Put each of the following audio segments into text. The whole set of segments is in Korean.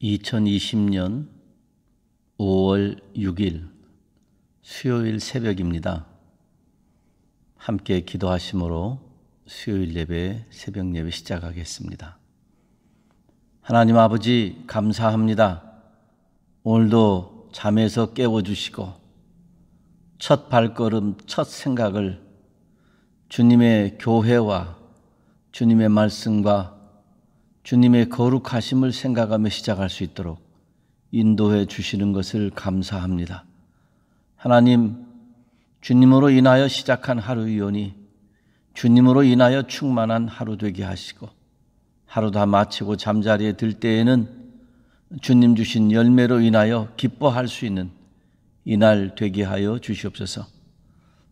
2020년 5월 6일 수요일 새벽입니다. 함께 기도하심으로 수요일 예배, 새벽 예배 시작하겠습니다. 하나님 아버지 감사합니다. 오늘도 잠에서 깨워주시고 첫 발걸음, 첫 생각을 주님의 교회와 주님의 말씀과 주님의 거룩하심을 생각하며 시작할 수 있도록 인도해 주시는 것을 감사합니다. 하나님, 주님으로 인하여 시작한 하루이오니 주님으로 인하여 충만한 하루 되게 하시고 하루 다 마치고 잠자리에 들 때에는 주님 주신 열매로 인하여 기뻐할 수 있는 이날 되게 하여 주시옵소서.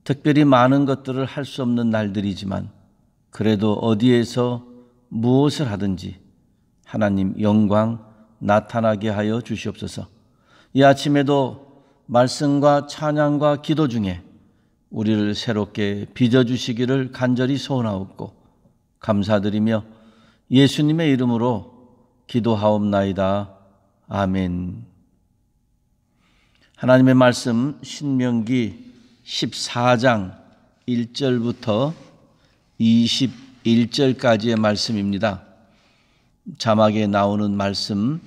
특별히 많은 것들을 할 수 없는 날들이지만 그래도 어디에서 무엇을 하든지 하나님 영광 나타나게 하여 주시옵소서. 이 아침에도 말씀과 찬양과 기도 중에 우리를 새롭게 빚어주시기를 간절히 소원하옵고 감사드리며 예수님의 이름으로 기도하옵나이다. 아멘. 하나님의 말씀 신명기 14장 1절부터 21절까지의 말씀입니다. 자막에 나오는 말씀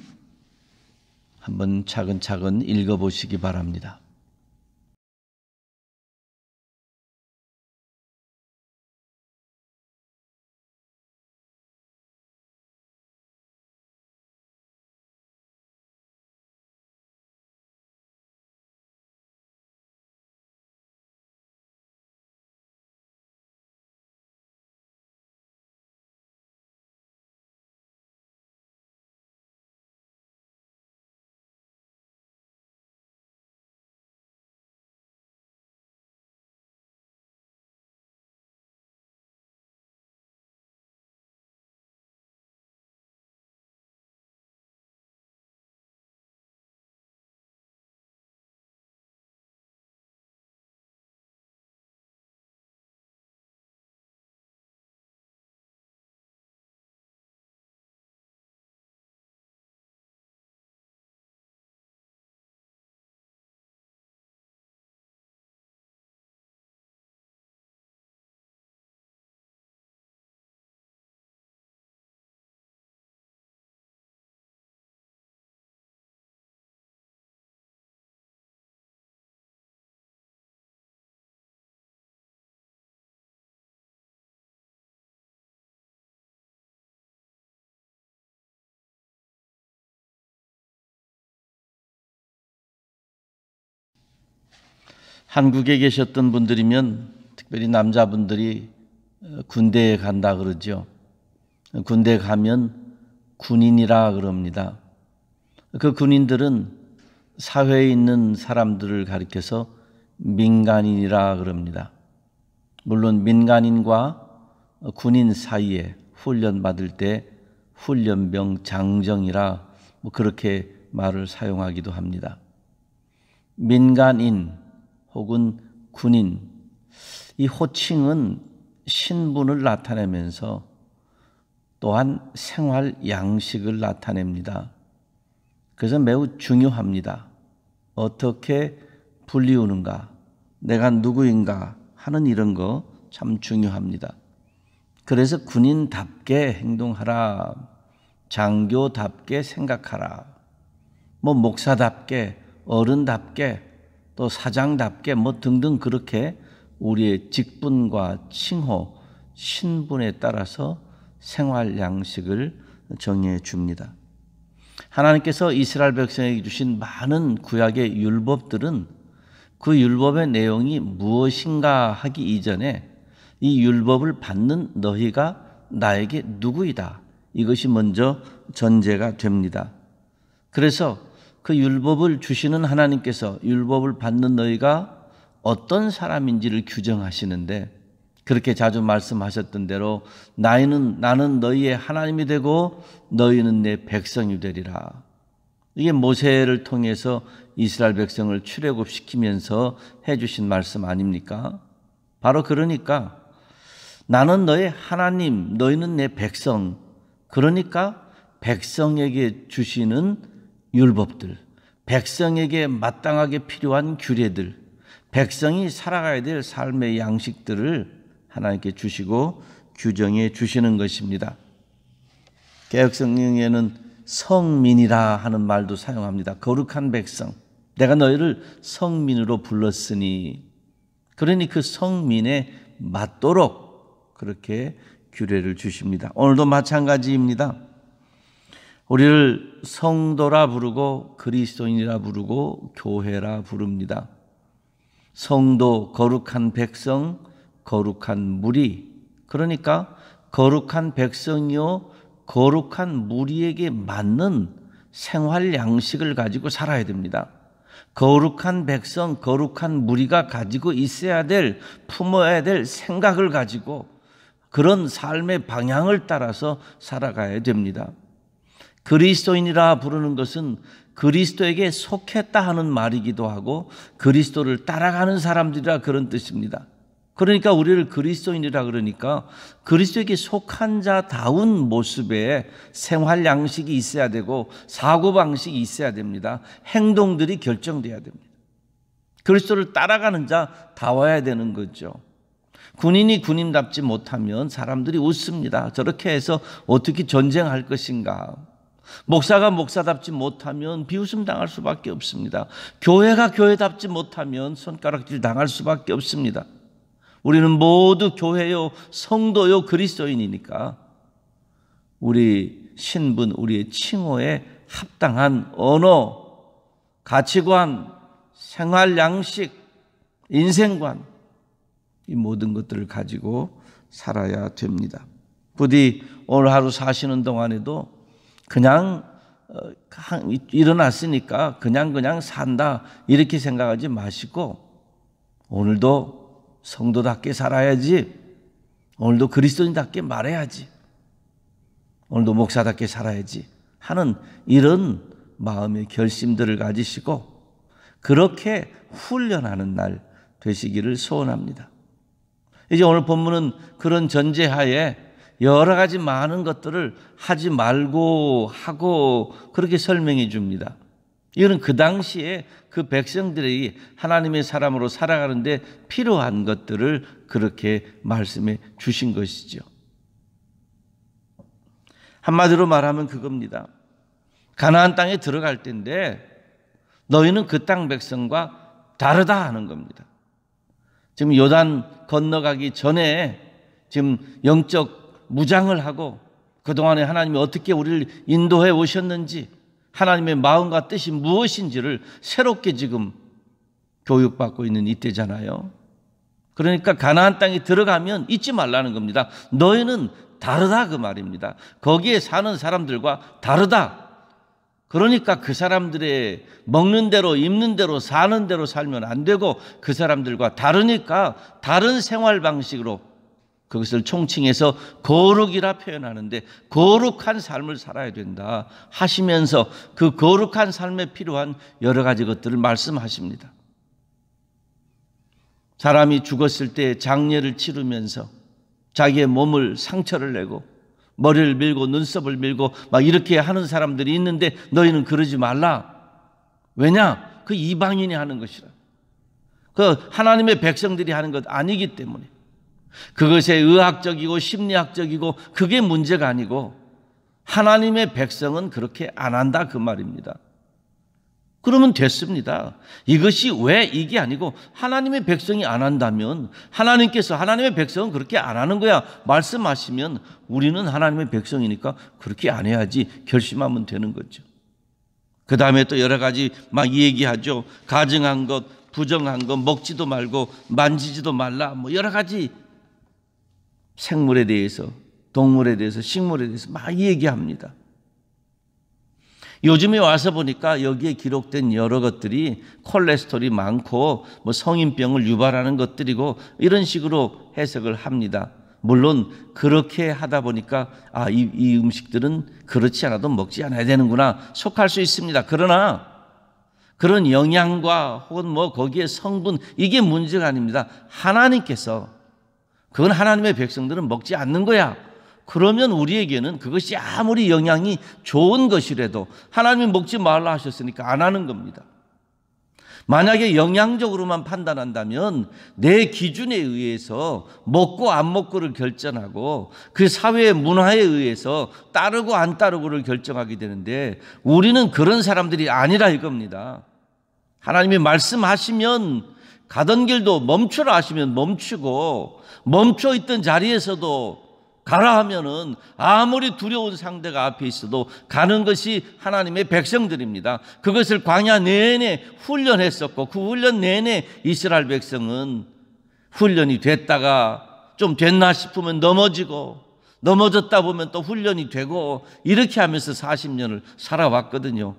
한번 차근차근 읽어보시기 바랍니다. 한국에 계셨던 분들이면 특별히 남자분들이 군대에 간다 그러죠. 군대에 가면 군인이라 그럽니다. 그 군인들은 사회에 있는 사람들을 가리켜서 민간인이라 그럽니다. 물론 민간인과 군인 사이에 훈련 받을 때 훈련병 장정이라 그렇게 말을 사용하기도 합니다. 민간인 혹은 군인, 이 호칭은 신분을 나타내면서 또한 생활 양식을 나타냅니다. 그래서 매우 중요합니다. 어떻게 불리우는가, 내가 누구인가 하는 이런 거 참 중요합니다. 그래서 군인답게 행동하라, 장교답게 생각하라, 목사답게, 어른답게, 또 사장답게 등등 그렇게 우리의 직분과 칭호, 신분에 따라서 생활 양식을 정해 줍니다. 하나님께서 이스라엘 백성에게 주신 많은 구약의 율법들은 그 율법의 내용이 무엇인가 하기 이전에 이 율법을 받는 너희가 나에게 누구이다. 이것이 먼저 전제가 됩니다. 그래서 그 율법을 주시는 하나님께서 율법을 받는 너희가 어떤 사람인지를 규정하시는데 그렇게 자주 말씀하셨던 대로 나는 너희의 하나님이 되고 너희는 내 백성이 되리라. 이게 모세를 통해서 이스라엘 백성을 출애굽시키면서 해주신 말씀 아닙니까? 바로 그러니까 나는 너의 하나님, 너희는 내 백성. 그러니까 백성에게 주시는 율법들, 백성에게 마땅하게 필요한 규례들, 백성이 살아가야 될 삶의 양식들을 하나님께 주시고 규정해 주시는 것입니다. 개역성경에는 성민이라 하는 말도 사용합니다. 거룩한 백성, 내가 너희를 성민으로 불렀으니, 그러니 그 성민에 맞도록 그렇게 규례를 주십니다. 오늘도 마찬가지입니다. 우리를 성도라 부르고 그리스도인이라 부르고 교회라 부릅니다. 성도, 거룩한 백성, 거룩한 무리, 그러니까 거룩한 백성이요 거룩한 무리에게 맞는 생활 양식을 가지고 살아야 됩니다. 거룩한 백성, 거룩한 무리가 가지고 있어야 될, 품어야 될 생각을 가지고 그런 삶의 방향을 따라서 살아가야 됩니다. 그리스도인이라 부르는 것은 그리스도에게 속했다 하는 말이기도 하고 그리스도를 따라가는 사람들이라 그런 뜻입니다. 그러니까 우리를 그리스도인이라 그러니까 그리스도에게 속한 자다운 모습의 생활 양식이 있어야 되고 사고방식이 있어야 됩니다. 행동들이 결정돼야 됩니다. 그리스도를 따라가는 자다워야 되는 거죠. 군인이 군인답지 못하면 사람들이 웃습니다. 저렇게 해서 어떻게 전쟁할 것인가. 목사가 목사답지 못하면 비웃음 당할 수밖에 없습니다. 교회가 교회답지 못하면 손가락질 당할 수밖에 없습니다. 우리는 모두 교회요, 성도요, 그리스도인이니까 우리 신분, 우리의 칭호에 합당한 언어, 가치관, 생활 양식, 인생관, 이 모든 것들을 가지고 살아야 됩니다. 부디 오늘 하루 사시는 동안에도 그냥 일어났으니까 그냥 산다 이렇게 생각하지 마시고 오늘도 성도답게 살아야지, 오늘도 그리스도인답게 말해야지, 오늘도 목사답게 살아야지 하는 이런 마음의 결심들을 가지시고 그렇게 훈련하는 날 되시기를 소원합니다. 이제 오늘 본문은 그런 전제하에 여러 가지 많은 것들을 하지 말고 하고 그렇게 설명해 줍니다. 이거는 그 당시에 그 백성들이 하나님의 사람으로 살아가는데 필요한 것들을 그렇게 말씀해 주신 것이죠. 한마디로 말하면 그겁니다. 가나안 땅에 들어갈 때인데 너희는 그 땅 백성과 다르다 하는 겁니다. 지금 요단 건너가기 전에 지금 영적 무장을 하고 그동안에 하나님이 어떻게 우리를 인도해 오셨는지 하나님의 마음과 뜻이 무엇인지를 새롭게 지금 교육받고 있는 이때잖아요. 그러니까 가나안 땅에 들어가면 잊지 말라는 겁니다. 너희는 다르다 그 말입니다. 거기에 사는 사람들과 다르다. 그러니까 그 사람들의 먹는 대로 입는 대로 사는 대로 살면 안 되고 그 사람들과 다르니까 다른 생활 방식으로 그것을 총칭해서 거룩이라 표현하는데 거룩한 삶을 살아야 된다 하시면서 그 거룩한 삶에 필요한 여러 가지 것들을 말씀하십니다. 사람이 죽었을 때 장례를 치르면서 자기의 몸을 상처를 내고 머리를 밀고 눈썹을 밀고 막 이렇게 하는 사람들이 있는데 너희는 그러지 말라. 왜냐? 그 이방인이 하는 것이라. 그 하나님의 백성들이 하는 것 아니기 때문에. 그것에 의학적이고 심리학적이고 그게 문제가 아니고 하나님의 백성은 그렇게 안 한다 그 말입니다. 그러면 됐습니다. 이것이 왜 이게 아니고 하나님의 백성이 안 한다면 하나님께서 하나님의 백성은 그렇게 안 하는 거야 말씀하시면 우리는 하나님의 백성이니까 그렇게 안 해야지 결심하면 되는 거죠. 그 다음에 또 여러 가지 막 얘기하죠. 가증한 것, 부정한 것, 먹지도 말고 만지지도 말라 뭐 여러 가지 생물에 대해서 동물에 대해서 식물에 대해서 막 얘기합니다. 요즘에 와서 보니까 여기에 기록된 여러 것들이 콜레스테롤이 많고 뭐 성인병을 유발하는 것들이고 이런 식으로 해석을 합니다. 물론 그렇게 하다 보니까 이 음식들은 그렇지 않아도 먹지 않아야 되는구나 속할 수 있습니다. 그러나 그런 영양과 혹은 뭐 거기에 성분 이게 문제가 아닙니다. 하나님께서 그건 하나님의 백성들은 먹지 않는 거야. 그러면 우리에게는 그것이 아무리 영양이 좋은 것이라도 하나님이 먹지 말라 하셨으니까 안 하는 겁니다. 만약에 영양적으로만 판단한다면 내 기준에 의해서 먹고 안 먹고를 결정하고 그 사회의 문화에 의해서 따르고 안 따르고를 결정하게 되는데 우리는 그런 사람들이 아니라 이겁니다. 하나님이 말씀하시면 가던 길도 멈추라 하시면 멈추고 멈춰 있던 자리에서도 가라 하면은 아무리 두려운 상대가 앞에 있어도 가는 것이 하나님의 백성들입니다. 그것을 광야 내내 훈련했었고 그 훈련 내내 이스라엘 백성은 훈련이 됐다가 좀 됐나 싶으면 넘어지고 넘어졌다 보면 또 훈련이 되고 이렇게 하면서 40년을 살아왔거든요.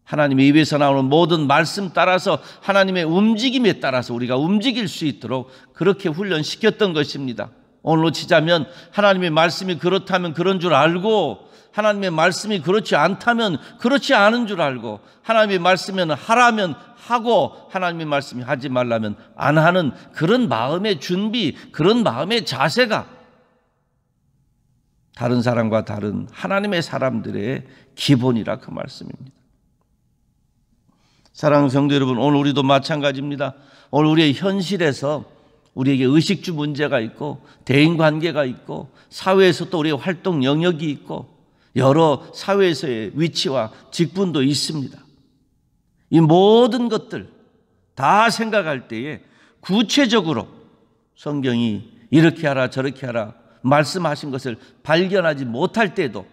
하나님의 입에서 나오는 모든 말씀 따라서 하나님의 움직임에 따라서 우리가 움직일 수 있도록 그렇게 훈련시켰던 것입니다. 오늘로 치자면 하나님의 말씀이 그렇다면 그런 줄 알고 하나님의 말씀이 그렇지 않다면 그렇지 않은 줄 알고 하나님의 말씀은 하라면 하고 하나님의 말씀이 하지 말라면 안 하는 그런 마음의 준비, 그런 마음의 자세가 다른 사람과 다른 하나님의 사람들의 기본이라 그 말씀입니다. 사랑하는 성도 여러분, 오늘 우리도 마찬가지입니다. 오늘 우리의 현실에서 우리에게 의식주 문제가 있고 대인관계가 있고 사회에서 또 우리의 활동 영역이 있고 여러 사회에서의 위치와 직분도 있습니다. 이 모든 것들 다 생각할 때에 구체적으로 성경이 이렇게 하라 저렇게 하라 말씀하신 것을 발견하지 못할 때도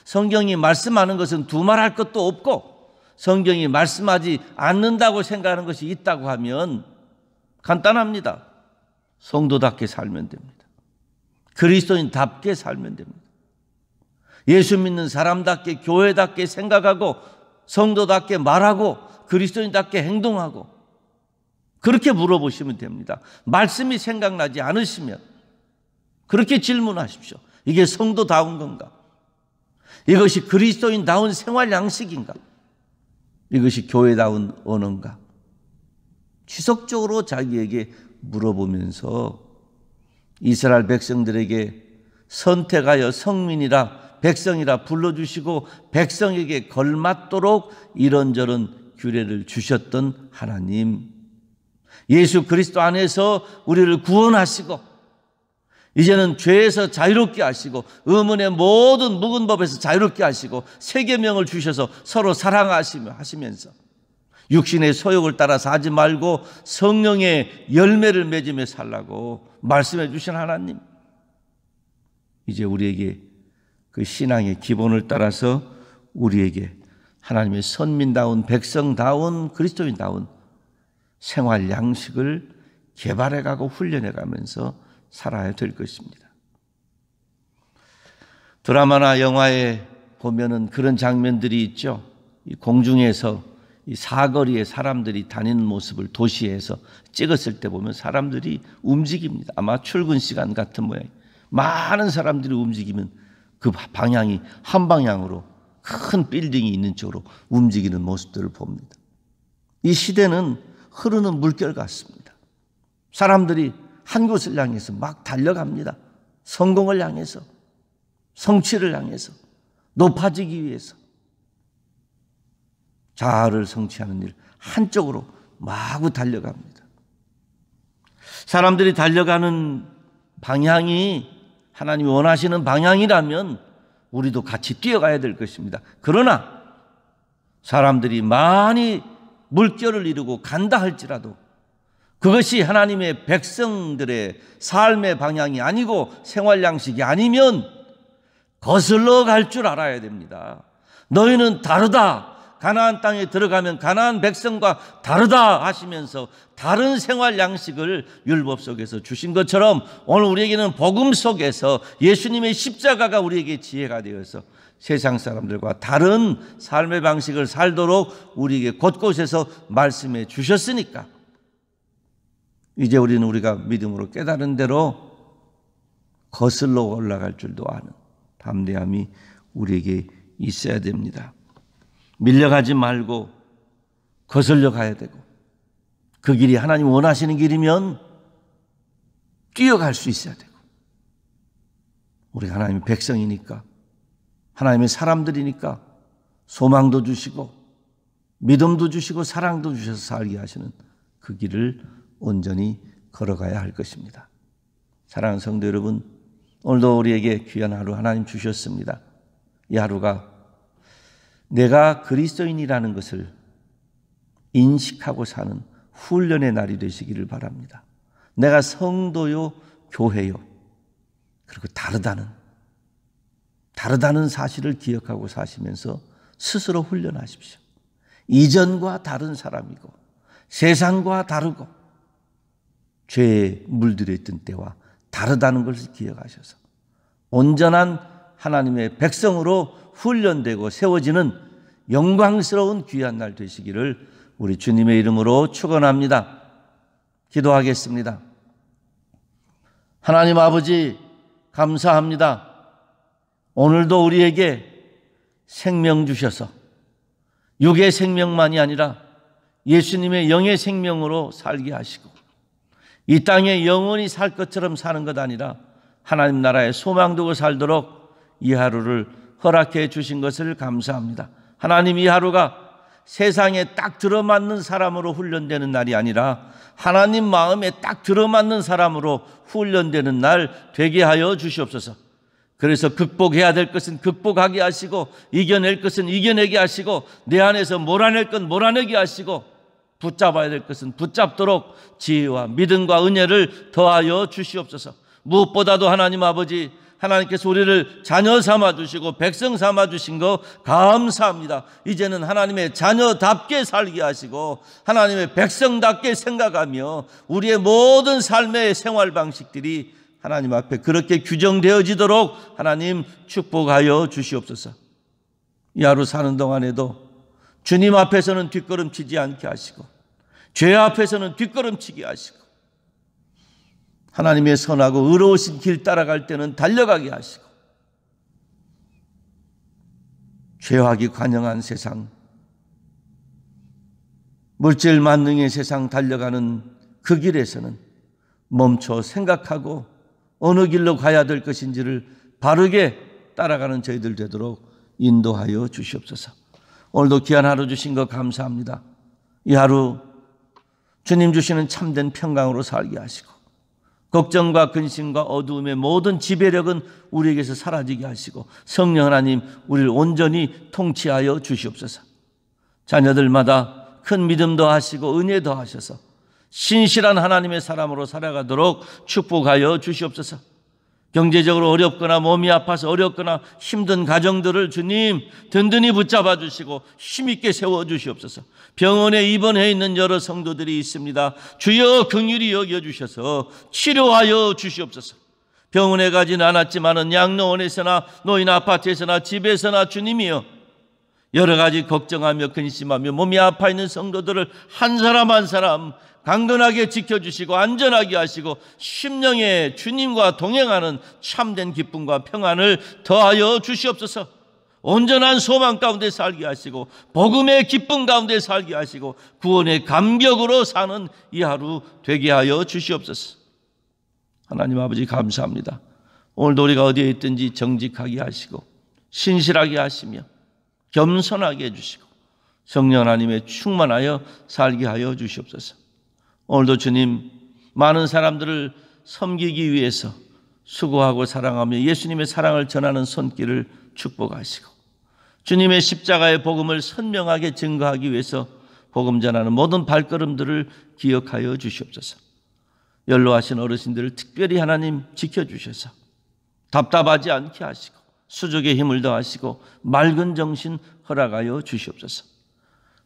성경이 말씀하는 것은 두말할 것도 없고 성경이 말씀하지 않는다고 생각하는 것이 있다고 하면 간단합니다. 성도답게 살면 됩니다. 그리스도인답게 살면 됩니다. 예수 믿는 사람답게 교회답게 생각하고 성도답게 말하고 그리스도인답게 행동하고 그렇게 물어보시면 됩니다. 말씀이 생각나지 않으시면 그렇게 질문하십시오. 이게 성도다운 건가? 이것이 그리스도인다운 생활 양식인가? 이것이 교회다운 언어인가? 지속적으로 자기에게 물어보면서 이스라엘 백성들에게 선택하여 성민이라 백성이라 불러주시고 백성에게 걸맞도록 이런저런 규례를 주셨던 하나님, 예수 그리스도 안에서 우리를 구원하시고 이제는 죄에서 자유롭게 하시고 의문의 모든 묵은 법에서 자유롭게 하시고 새 계명을 주셔서 서로 사랑하시면서 육신의 소욕을 따라 사지 말고 성령의 열매를 맺으며 살라고 말씀해 주신 하나님, 이제 우리에게 그 신앙의 기본을 따라서 우리에게 하나님의 선민다운 백성다운 그리스도인다운 생활 양식을 개발해가고 훈련해가면서 살아야 될 것입니다. 드라마나 영화에 보면은 그런 장면들이 있죠. 이 공중에서 이 사거리에 사람들이 다니는 모습을 도시에서 찍었을 때 보면 사람들이 움직입니다. 아마 출근 시간 같은 모양. 많은 사람들이 움직이면 그 방향이 한 방향으로 큰 빌딩이 있는 쪽으로 움직이는 모습들을 봅니다. 이 시대는 흐르는 물결 같습니다. 사람들이 한 곳을 향해서 막 달려갑니다. 성공을 향해서, 성취를 향해서, 높아지기 위해서. 자아를 성취하는 일 한쪽으로 마구 달려갑니다. 사람들이 달려가는 방향이 하나님이 원하시는 방향이라면 우리도 같이 뛰어가야 될 것입니다. 그러나 사람들이 많이 물결을 이루고 간다 할지라도 그것이 하나님의 백성들의 삶의 방향이 아니고 생활 양식이 아니면 거슬러 갈 줄 알아야 됩니다. 너희는 다르다. 가나안 땅에 들어가면 가나안 백성과 다르다 하시면서 다른 생활 양식을 율법 속에서 주신 것처럼 오늘 우리에게는 복음 속에서 예수님의 십자가가 우리에게 지혜가 되어서 세상 사람들과 다른 삶의 방식을 살도록 우리에게 곳곳에서 말씀해 주셨으니까 이제 우리는 우리가 믿음으로 깨달은 대로 거슬러 올라갈 줄도 아는 담대함이 우리에게 있어야 됩니다. 밀려가지 말고 거슬려 가야 되고 그 길이 하나님 원하시는 길이면 뛰어갈 수 있어야 되고 우리 하나님의 백성이니까, 하나님의 사람들이니까 소망도 주시고 믿음도 주시고 사랑도 주셔서 살게 하시는 그 길을 온전히 걸어가야 할 것입니다. 사랑하는 성도 여러분, 오늘도 우리에게 귀한 하루 하나님 주셨습니다. 이 하루가 내가 그리스도인이라는 것을 인식하고 사는 훈련의 날이 되시기를 바랍니다. 내가 성도요, 교회요, 그리고 다르다는 사실을 기억하고 사시면서 스스로 훈련하십시오. 이전과 다른 사람이고 세상과 다르고 죄에 물들어 있던 때와 다르다는 것을 기억하셔서 온전한 하나님의 백성으로 훈련되고 세워지는 영광스러운 귀한 날 되시기를 우리 주님의 이름으로 축원합니다. 기도하겠습니다. 하나님 아버지, 감사합니다. 오늘도 우리에게 생명 주셔서 육의 생명만이 아니라 예수님의 영의 생명으로 살게 하시고 이 땅에 영원히 살 것처럼 사는 것 아니라 하나님 나라에 소망 두고 살도록 이 하루를 허락해 주신 것을 감사합니다. 하나님, 이 하루가 세상에 딱 들어맞는 사람으로 훈련되는 날이 아니라 하나님 마음에 딱 들어맞는 사람으로 훈련되는 날 되게 하여 주시옵소서. 그래서 극복해야 될 것은 극복하게 하시고 이겨낼 것은 이겨내게 하시고 내 안에서 몰아낼 건 몰아내게 하시고 붙잡아야 될 것은 붙잡도록 지혜와 믿음과 은혜를 더하여 주시옵소서. 무엇보다도 하나님 아버지, 하나님께서 우리를 자녀 삼아 주시고 백성 삼아 주신 거 감사합니다. 이제는 하나님의 자녀답게 살게 하시고 하나님의 백성답게 생각하며 우리의 모든 삶의 생활 방식들이 하나님 앞에 그렇게 규정되어지도록 하나님 축복하여 주시옵소서. 이 하루 사는 동안에도 주님 앞에서는 뒷걸음치지 않게 하시고 죄 앞에서는 뒷걸음치게 하시고 하나님의 선하고 의로우신 길 따라갈 때는 달려가게 하시고 죄악이 관영한 세상, 물질 만능의 세상 달려가는 그 길에서는 멈춰 생각하고 어느 길로 가야 될 것인지를 바르게 따라가는 저희들 되도록 인도하여 주시옵소서. 오늘도 귀한 하루 주신 것 감사합니다. 이 하루 주님 주시는 참된 평강으로 살게 하시고 걱정과 근심과 어두움의 모든 지배력은 우리에게서 사라지게 하시고 성령 하나님, 우리를 온전히 통치하여 주시옵소서. 자녀들마다 큰 믿음 더하시고 은혜 더하셔서 신실한 하나님의 사람으로 살아가도록 축복하여 주시옵소서. 경제적으로 어렵거나 몸이 아파서 어렵거나 힘든 가정들을 주님 든든히 붙잡아 주시고 힘있게 세워 주시옵소서. 병원에 입원해 있는 여러 성도들이 있습니다. 주여 긍휼히 여겨주셔서 치료하여 주시옵소서. 병원에 가지는 않았지만은 양로원에서나 노인 아파트에서나 집에서나 주님이여 여러 가지 걱정하며 근심하며 몸이 아파 있는 성도들을 한 사람 한 사람 강건하게 지켜주시고 안전하게 하시고 심령에 주님과 동행하는 참된 기쁨과 평안을 더하여 주시옵소서. 온전한 소망 가운데 살게 하시고 복음의 기쁨 가운데 살게 하시고 구원의 감격으로 사는 이 하루 되게 하여 주시옵소서. 하나님 아버지 감사합니다. 오늘도 우리가 어디에 있든지 정직하게 하시고 신실하게 하시며 겸손하게 해주시고 성령 하나님의 충만하여 살게 하여 주시옵소서. 오늘도 주님 많은 사람들을 섬기기 위해서 수고하고 사랑하며 예수님의 사랑을 전하는 손길을 축복하시고 주님의 십자가의 복음을 선명하게 증거하기 위해서 복음 전하는 모든 발걸음들을 기억하여 주시옵소서. 연로하신 어르신들을 특별히 하나님 지켜주셔서 답답하지 않게 하시고 수족의 힘을 더하시고 맑은 정신 허락하여 주시옵소서.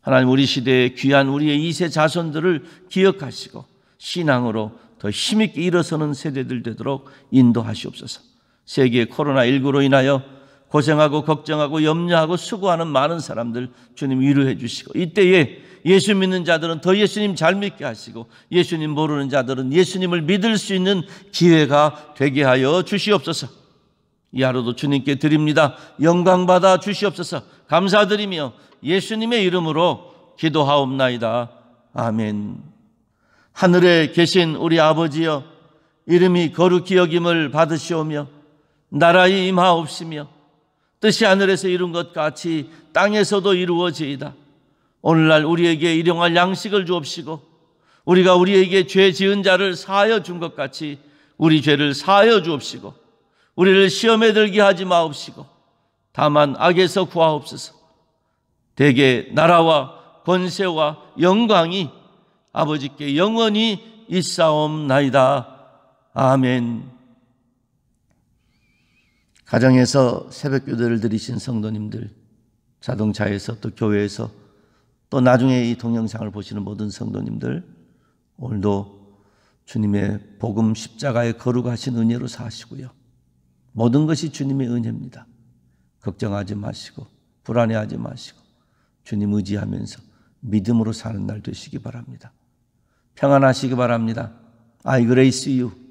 하나님, 우리 시대의 귀한 우리의 2세 자손들을 기억하시고 신앙으로 더 힘있게 일어서는 세대들 되도록 인도하시옵소서. 세계 코로나19로 인하여 고생하고 걱정하고 염려하고 수고하는 많은 사람들 주님 위로해 주시고 이때에 예수 믿는 자들은 더 예수님 잘 믿게 하시고 예수님 모르는 자들은 예수님을 믿을 수 있는 기회가 되게 하여 주시옵소서. 이 하루도 주님께 드립니다. 영광 받아 주시옵소서. 감사드리며 예수님의 이름으로 기도하옵나이다. 아멘. 하늘에 계신 우리 아버지여, 이름이 거룩히 여김을 받으시오며 나라의 임하옵시며 뜻이 하늘에서 이룬 것 같이 땅에서도 이루어지이다. 오늘날 우리에게 일용할 양식을 주옵시고 우리가 우리에게 죄 지은 자를 사하여 준 것 같이 우리 죄를 사하여 주옵시고 우리를 시험에 들게 하지 마옵시고 다만 악에서 구하옵소서. 대개 나라와 권세와 영광이 아버지께 영원히 있사옵나이다. 아멘. 가정에서 새벽기도를 드리신 성도님들, 자동차에서 또 교회에서 또 나중에 이 동영상을 보시는 모든 성도님들, 오늘도 주님의 복음 십자가에 거룩하신 은혜로 사시고요. 모든 것이 주님의 은혜입니다. 걱정하지 마시고 불안해하지 마시고 주님 의지하면서 믿음으로 사는 날 되시기 바랍니다. 평안하시기 바랍니다. I grace you.